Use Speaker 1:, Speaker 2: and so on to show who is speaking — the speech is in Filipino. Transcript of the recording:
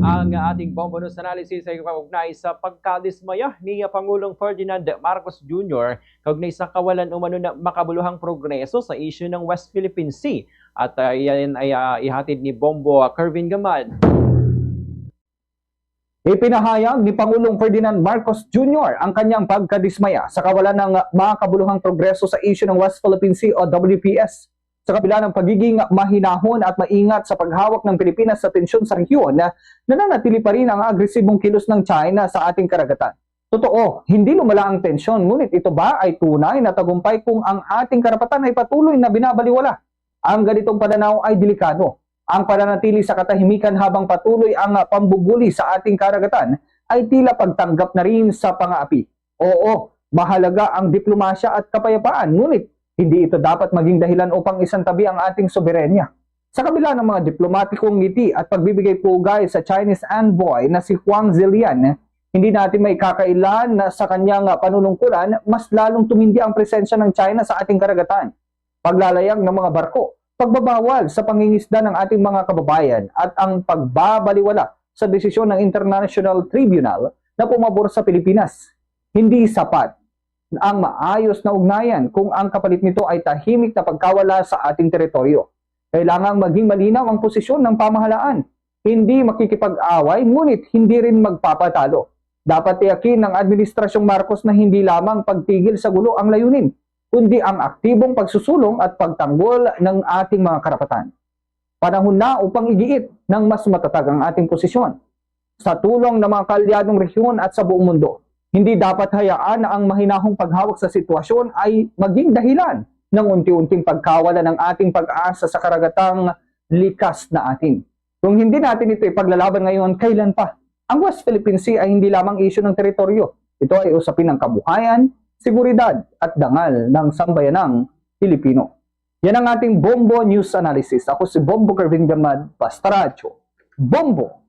Speaker 1: Ang ating Bombo News Analysis ay kaugnay sa pagkadismaya ni Pangulong Ferdinand Marcos Jr. kaugnay sa kawalan umano na makabuluhang progreso sa issue ng West Philippine Sea. At yan ay ihatid ni Bombo Kervin Gamad.
Speaker 2: Ipinahayag ni Pangulong Ferdinand Marcos Jr. ang kanyang pagkadismaya sa kawalan ng makabuluhang progreso sa issue ng West Philippine Sea o WPS. Sa kabila ng pagiging mahinahon at maingat sa paghawak ng Pilipinas sa tensyon sa rehiyon, nananatili pa rin ang agresibong kilos ng China sa ating karagatan. Totoo, hindi lumala ang tensyon, ngunit ito ba ay tunay na tagumpay kung ang ating karapatan ay patuloy na binabaliwala? Ang ganitong pananaw ay delikado. Ang pananatili sa katahimikan habang patuloy ang pambubuli sa ating karagatan ay tila pagtanggap na rin sa pang-aapi. Oo, mahalaga ang diplomasya at kapayapaan, ngunit hindi ito dapat maging dahilan upang isantabi ang ating soberenya. Sa kabila ng mga diplomatikong ngiti at pagbibigay pugay sa Chinese envoy na si Huang Zilian, hindi natin may kakailan na sa kanyang panunungkulan, mas lalong tumindi ang presensya ng China sa ating karagatan. Paglalayag ng mga barko, pagbabawal sa pangingisda ng ating mga kababayan at ang pagbabaliwala sa desisyon ng International Tribunal na pumabor sa Pilipinas. Hindi sapat ang maayos na ugnayan kung ang kapalit nito ay tahimik na pagkawala sa ating teritoryo. Kailangang maging malinaw ang posisyon ng pamahalaan. Hindi makikipag-away, ngunit hindi rin magpapatalo. Dapat tiyakin ng Administrasyong Marcos na hindi lamang pagtigil sa gulo ang layunin, kundi ang aktibong pagsusulong at pagtanggol ng ating mga karapatan. Panahon na upang igiit ng mas matatag ang ating posisyon. Sa tulong ng mga kaalyadong rehiyon at sa buong mundo, hindi dapat hayaan na ang mahinahong paghawak sa sitwasyon ay maging dahilan ng unti-unting pagkawala ng ating pag-asa sa karagatang likas na atin. Kung hindi natin ito ipaglalaban ngayon, kailan pa? Ang West Philippine Sea ay hindi lamang isyu ng teritoryo. Ito ay usapin ng kabuhayan, seguridad at dangal ng sambayanang Pilipino. Yan ang ating Bombo News Analysis. Ako si Bombo Kervin Gamad, Basta Radyo. Bombo!